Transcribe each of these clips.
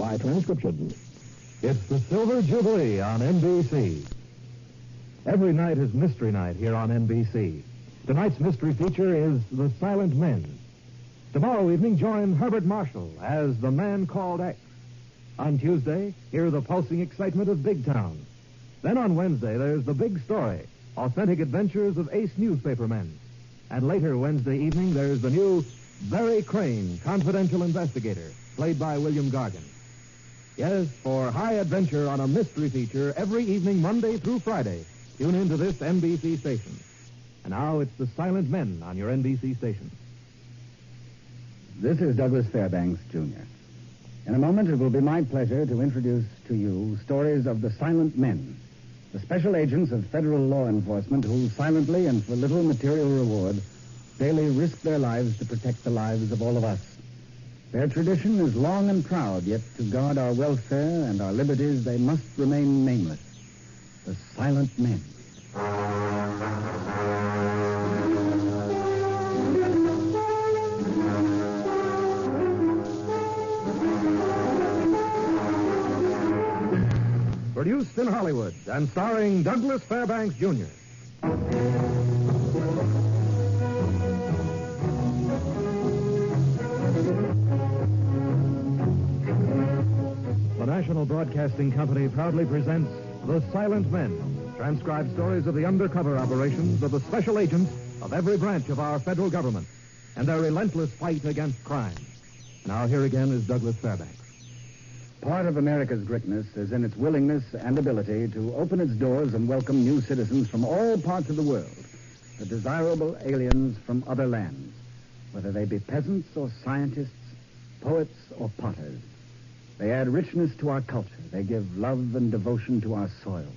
by transcription. It's the Silver Jubilee on NBC. Every night is Mystery Night here on NBC. Tonight's mystery feature is The Silent Men. Tomorrow evening, join Herbert Marshall as The Man Called X. On Tuesday, hear the pulsing excitement of Big Town. Then on Wednesday, there's The Big Story, authentic adventures of ace newspapermen. And later Wednesday evening, there's the new Barry Crane, confidential investigator, played by William Gargan. Yes, for high adventure on a mystery feature every evening, Monday through Friday, tune into this NBC station. And now it's The Silent Men on your NBC station. This is Douglas Fairbanks, Jr. In a moment, it will be my pleasure to introduce to you stories of the Silent Men, the special agents of federal law enforcement who silently and for little material reward daily risk their lives to protect the lives of all of us. Their tradition is long and proud, yet to guard our welfare and our liberties, they must remain nameless. The Silent Men. Produced in Hollywood and starring Douglas Fairbanks, Jr. The National Broadcasting Company proudly presents The Silent Men, transcribed stories of the undercover operations of the special agents of every branch of our federal government and their relentless fight against crime. Now here again is Douglas Fairbanks. Part of America's greatness is in its willingness and ability to open its doors and welcome new citizens from all parts of the world, the desirable aliens from other lands, whether they be peasants or scientists, poets or potters. They add richness to our culture. They give love and devotion to our soil.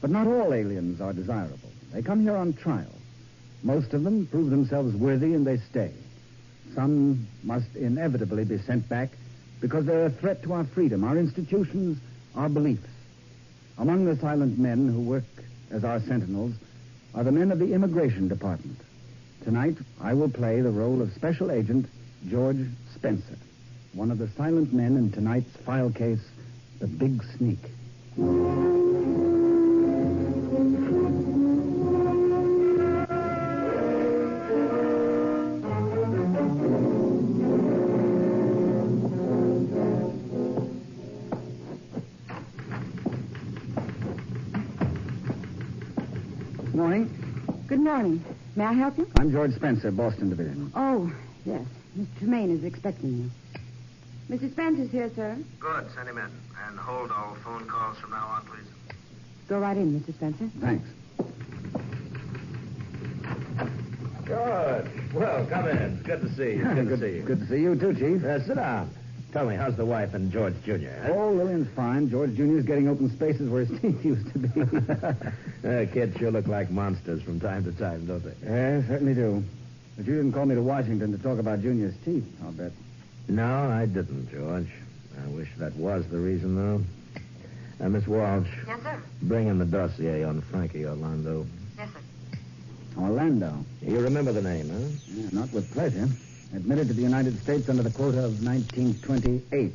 But not all aliens are desirable. They come here on trial. Most of them prove themselves worthy and they stay. Some must inevitably be sent back because they're a threat to our freedom, our institutions, our beliefs. Among the silent men who work as our sentinels are the men of the Immigration Department. Tonight, I will play the role of Special Agent George Spencer, one of the silent men in tonight's file case, The Big Sneak. Morning. Good morning. May I help you? I'm George Spencer, Boston Division. Oh, yes. Mr. Tremaine is expecting you. Mrs. Spencer's here, sir. Good. Send him in. And hold all phone calls from now on, please. Go right in, Mr. Spencer. Thanks. George. Well, come in. It's good to see you. Good to see you. Good to see you, too, Chief. Sit down. Tell me, how's the wife and George Jr.? Oh, Lillian's fine. George Jr.'s getting open spaces where his teeth used to be. Kids sure look like monsters from time to time, don't they? Yeah, certainly do. But you didn't call me to Washington to talk about Junior's teeth, I'll bet. No, I didn't, George. I wish that was the reason, though. Miss Walsh. Yes, sir. Bring in the dossier on Frankie Orlando. Yes, sir. Orlando. You remember the name, huh? Yeah, not with pleasure. Admitted to the United States under the quota of 1928.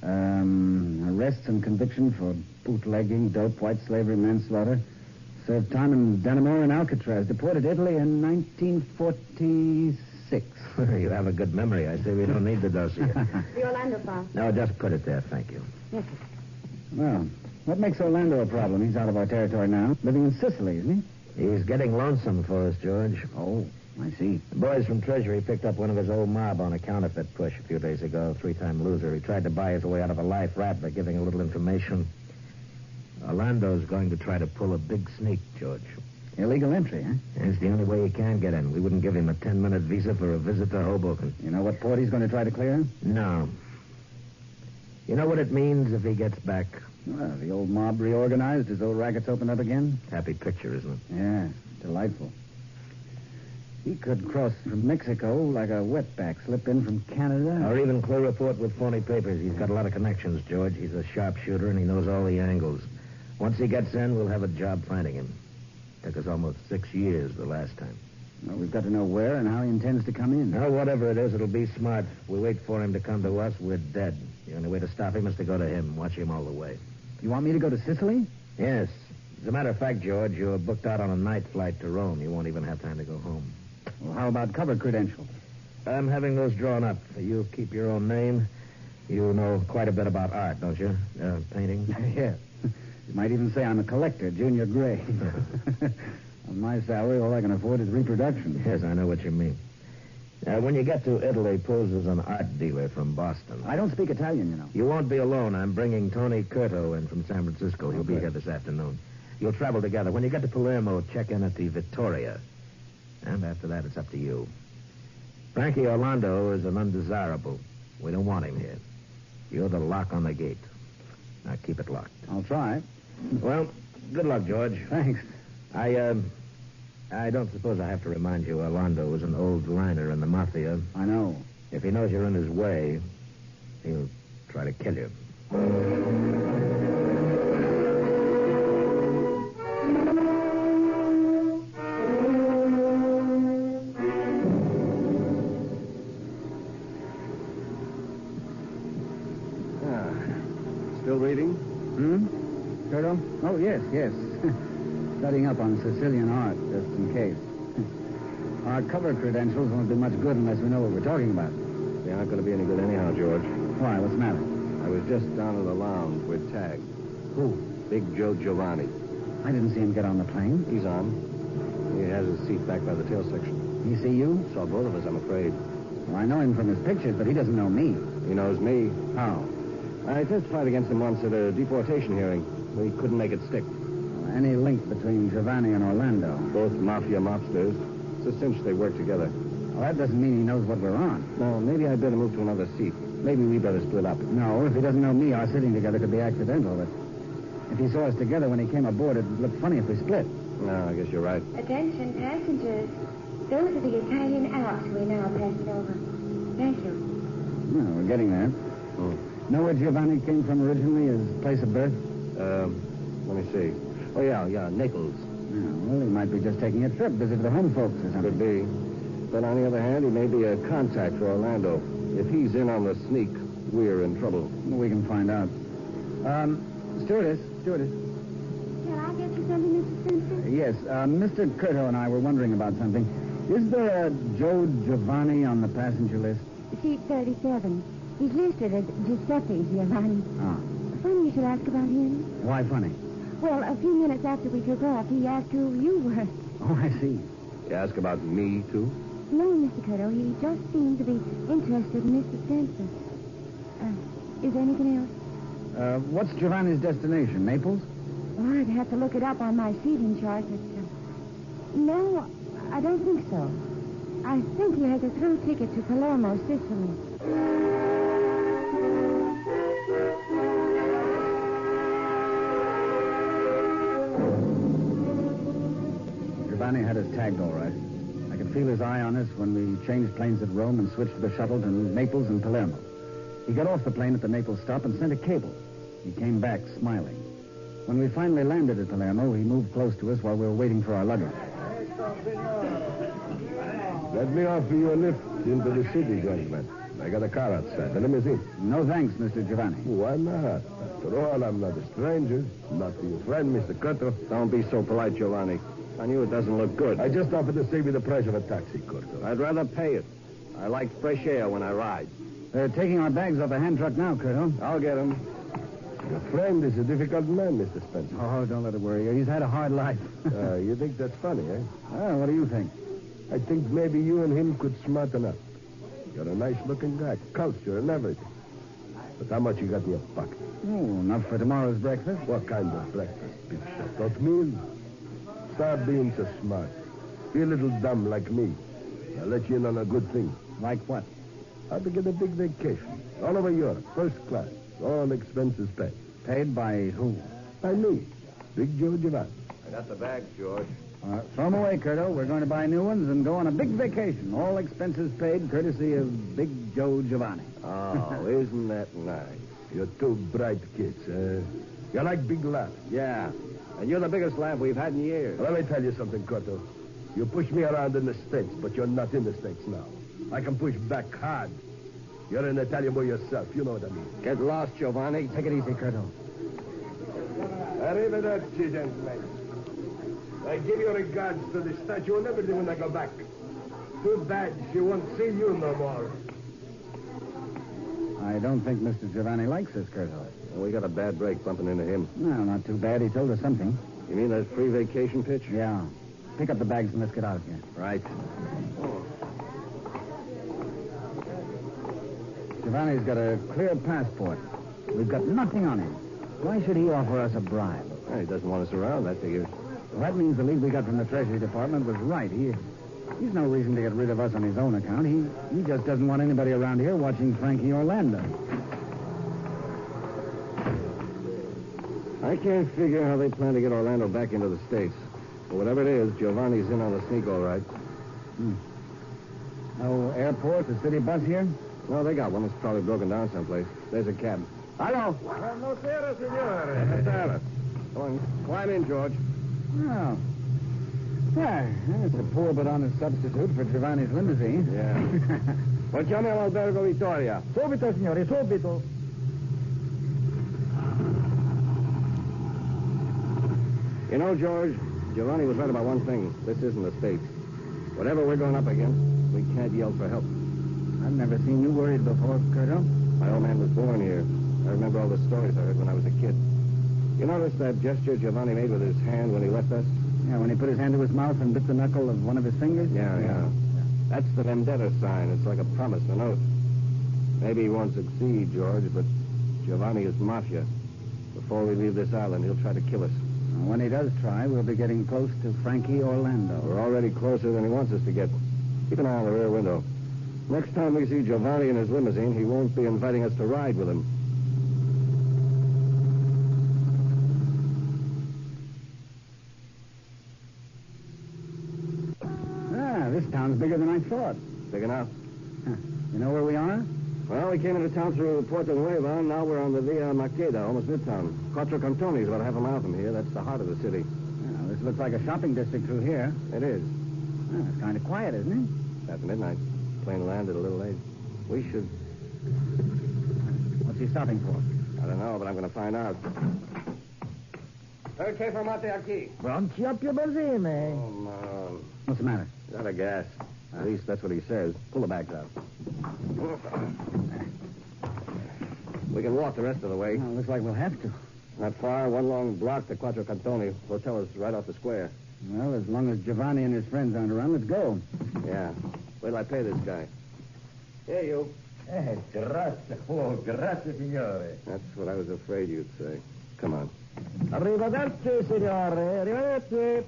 Arrests and conviction for bootlegging, dope, white slavery, manslaughter. Served time in Dannemora and Alcatraz. Deported to Italy in 1946. You have a good memory. I say we don't need the dossier. The Orlando file. No, just put it there, thank you. Yes, sir. Well, what makes Orlando a problem? He's out of our territory now. Living in Sicily, isn't he? He's getting lonesome for us, George. Oh, I see. The boys from Treasury picked up one of his old mob on a counterfeit push a few days ago. Three-time loser. He tried to buy his way out of a life rat by giving a little information. Orlando's going to try to pull a big sneak, George. Illegal entry, huh? It's the only way he can get in. We wouldn't give him a 10-minute visa for a visit to Hoboken. You know what port he's going to try to clear? No. You know what it means if he gets back? Well, the old mob reorganized, his old rackets opened up again. Happy picture, isn't it? Yeah, delightful. He could cross from Mexico like a wetback, slip in from Canada. Or even clear a port with phony papers. He's got a lot of connections, George. He's a sharpshooter, and he knows all the angles. Once he gets in, we'll have a job finding him. Took us almost 6 years the last time. Well, we've got to know where and how he intends to come in. Now, whatever it is, it'll be smart. We wait for him to come to us, we're dead. The only way to stop him is to go to him. Watch him all the way. You want me to go to Sicily? Yes. As a matter of fact, George, you're booked out on a night flight to Rome. You won't even have time to go home. Well, how about cover credentials? I'm having those drawn up. You keep your own name. You know quite a bit about art, don't you? Painting? Yeah. You might even say I'm a collector, Junior Gray. On my salary, all I can afford is reproduction. Yes, I know what you mean. When you get to Italy, pose as an art dealer from Boston. I don't speak Italian, you know. You won't be alone. I'm bringing Tony Curto in from San Francisco. He'll be here this afternoon. You'll travel together. When you get to Palermo, check in at the Vittoria. And after that, it's up to you. Frankie Orlando is an undesirable. We don't want him here. You're the lock on the gate. Now, keep it locked. I'll try. Well, good luck, George. Thanks. I don't suppose I have to remind you Orlando was an old liner in the Mafia. I know. If he knows you're in his way, he'll try to kill you. Still reading? Curto? Oh, yes. Studying up on Sicilian art, just in case. Our cover credentials won't do much good unless we know what we're talking about. They aren't going to be any good anyhow, George. Why? What's the matter? I was just down in the lounge with Tag. Who? Big Joe Giovanni. I didn't see him get on the plane. He's on. He has his seat back by the tail section. He see you? Saw both of us, I'm afraid. Well, I know him from his pictures, but he doesn't know me. He knows me. How? I testified against him once at a deportation hearing. We couldn't make it stick. Any link between Giovanni and Orlando? Both mafia mobsters. It's a cinch they work together. Well, that doesn't mean he knows what we're on. No, maybe I'd better move to another seat. Maybe we better split up. No, if he doesn't know me, our sitting together could be accidental, but if he saw us together when he came aboard, it'd look funny if we split. No, I guess you're right. Attention, passengers. Those are the Italian Alps we're now passing over. Thank you. No, we're getting there. Know where Giovanni came from originally, his place of birth? Let me see. Oh, yeah, Naples. Yeah, well, he might be just taking a trip, visit the home folks or something. Could be. But on the other hand, he may be a contact for Orlando. If he's in on the sneak, we're in trouble. Well, we can find out. Stewardess. Can I get you something, Mr. Spencer? Yes, Mr. Curto and I were wondering about something. Is there a Joe Giovanni on the passenger list? Seat 37. He's listed as Giuseppe Giovanni. Ah. Funny you should ask about him. Why funny? Well, a few minutes after we took off, he asked who you were. Oh, I see. You ask about me, too? No, Mr. Curto, he just seemed to be interested in Mr. Spencer. Is there anything else? What's Giovanni's destination? Naples? Well, I'd have to look it up on my seating chart, but... no, I don't think so. I think he has a through ticket to Palermo, Sicily. Giovanni had us tagged all right. I could feel his eye on us when we changed planes at Rome and switched the shuttle to Naples and Palermo. He got off the plane at the Naples stop and sent a cable. He came back smiling. When we finally landed at Palermo, he moved close to us while we were waiting for our luggage. Let me offer you a lift into the city, gentlemen. I got a car outside, the limousine. No thanks, Mr. Giovanni. Why not? After all, I'm not a stranger. Not to your friend, Mr. Curto. Don't be so polite, Giovanni. On you, it doesn't look good. I just offered to save you the price of a taxi, Curto. I'd rather pay it. I like fresh air when I ride. They're taking our bags off a hand truck now, Curto. I'll get him. Your friend is a difficult man, Mr. Spencer. Oh, don't let it worry you. He's had a hard life. You think that's funny, eh? What do you think? I think maybe you and him could smarten up. You're a nice-looking guy, culture and everything. But how much you got in your pocket? Oh, enough for tomorrow's breakfast. What kind of breakfast? Big shot oatmeal? Stop being so smart. Be a little dumb like me. I'll let you in on a good thing. Like what? How to get a big vacation. All over Europe, first class. All expenses paid. Paid by who? By me, Big Joe Giovanni. I got the bags, George. Throw them away, Curto. We're going to buy new ones and go on a big vacation. All expenses paid, courtesy of Big Joe Giovanni. Oh, isn't that nice? You're two bright kids, You like big laughs. Yeah. And you're the biggest laugh we've had in years. Let me tell you something, Curto. You push me around in the States, but you're not in the States now. I can push back hard. You're an Italian boy yourself. You know what I mean. Get lost, Giovanni. Take it easy, Curto. Arrivederci, gentlemen. I give your regards to the statue and everything when I go back. Too bad she won't see you no more. I don't think Mr. Giovanni likes us, Curto. Well, we got a bad break bumping into him. No, not too bad. He told us something. You mean that free vacation pitch? Yeah. Pick up the bags and let's get out of here. Right. Giovanni's got a clear passport. We've got nothing on him. Why should he offer us a bribe? Well, he doesn't want us around, I figure. Well, that means the lead we got from the Treasury Department was right. He's no reason to get rid of us on his own account. He just doesn't want anybody around here watching Frankie Orlando. I can't figure how they plan to get Orlando back into the States. But whatever it is, Giovanni's in on the sneak, all right. No airport, the city bus here? No, they got one. It's probably broken down someplace. There's a cab. Hello. Buonasera, signore. Buonasera. Come on, climb in, George. Oh. Yeah, it's a poor but honest substitute for Giovanni's limousine. Yeah. Portiamo all'albergo Vittoria. Subito, signore, subito. You know, George, Giovanni was right about one thing. This isn't the States. Whatever we're going up against, we can't yell for help. I've never seen you worried before, Curto. My old man was born here. I remember all the stories I heard when I was a kid. You notice that gesture Giovanni made with his hand when he left us? Yeah, when he put his hand to his mouth and bit the knuckle of one of his fingers? Yeah. That's the vendetta sign. It's like a promise, an oath. Maybe he won't succeed, George, but Giovanni is mafia. Before we leave this island, he'll try to kill us. When he does try, we'll be getting close to Frankie Orlando. We're already closer than he wants us to get. Keep an eye on the rear window. Next time we see Giovanni in his limousine, he won't be inviting us to ride with him. This town's bigger than I thought. Big enough. Huh. You know where we are? Well, we came into town through Puerto Nueva, and now we're on the Via Maqueda, almost midtown. Quattro Cantoni is about half a mile from here. That's the heart of the city. Yeah, this looks like a shopping district through here. It is. Well, it's kind of quiet, isn't it? After midnight. Plane landed a little late. We should... What's he stopping for? I don't know, but I'm going to find out. Perché fermate aquí? Bronchi up your benzine. Oh, man. What's the matter? Out of gas. At least that's what he says. Pull the bags out. We can walk the rest of the way. Well, looks like we'll have to. Not far, one long block to Quattro Cantoni. Hotel is right off the square. Well, as long as Giovanni and his friends aren't around, let's go. Yeah. Wait till I pay this guy. Here, you. Grazie. Oh, grazie, signore. That's what I was afraid you'd say. Come on. Arrivederci, signore. Arrivederci.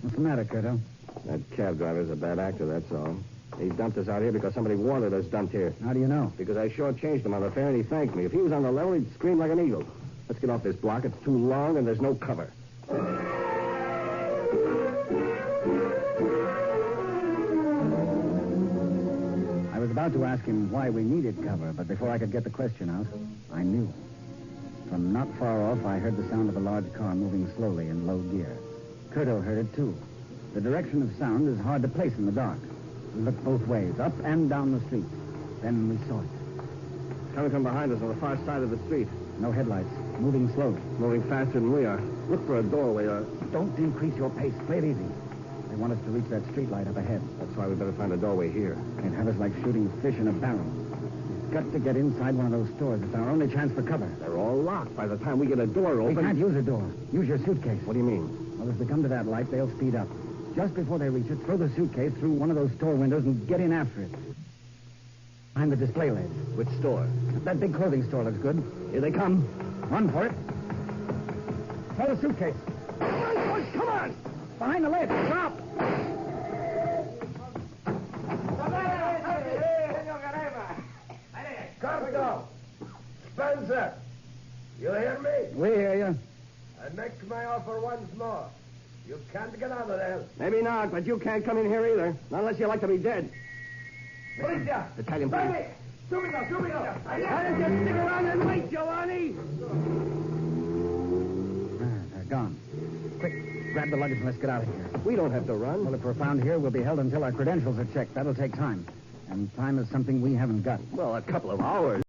What's the matter, Curto? That cab driver's a bad actor, that's all. He dumped us out here because somebody wanted us dumped here. How do you know? Because I shortchanged him on the fare and he thanked me. If he was on the level, he'd scream like an eagle. Let's get off this block. It's too long and there's no cover. I was about to ask him why we needed cover, but before I could get the question out, I knew. From not far off, I heard the sound of a large car moving slowly in low gear. Curto heard it, too. The direction of sound is hard to place in the dark. We looked both ways, up and down the street. Then we saw it. Coming from behind us on the far side of the street. No headlights. Moving slowly. Moving faster than we are. Look for a doorway or... Don't increase your pace. Play it easy. They want us to reach that street light up ahead. That's why we better find a doorway here. They'd have us like shooting fish in a barrel. We've got to get inside one of those stores. It's our only chance for cover. They're all locked. By the time we get a door open... We can't use a door. Use your suitcase. What do you mean? Well, if they come to that light, they'll speed up. Just before they reach it, throw the suitcase through one of those store windows and get in after it. Behind the display ledge. Which store? That big clothing store looks good. Here they come. Run for it. Throw the suitcase. Come on! Behind the ledge. Drop! Cargo! Spencer! You hear me? We hear you. I make my offer once more. You can't get out of there. Maybe not, but you can't come in here either. Not unless you like to be dead. Policia! Italian police. Subito! Why don't you stick around and wait, Giovanni? They're gone. Quick, Grab the luggage and let's get out of here. We don't have to run. Well, if we're found here, we'll be held until our credentials are checked. That'll take time. And time is something we haven't got. Well, a couple of hours.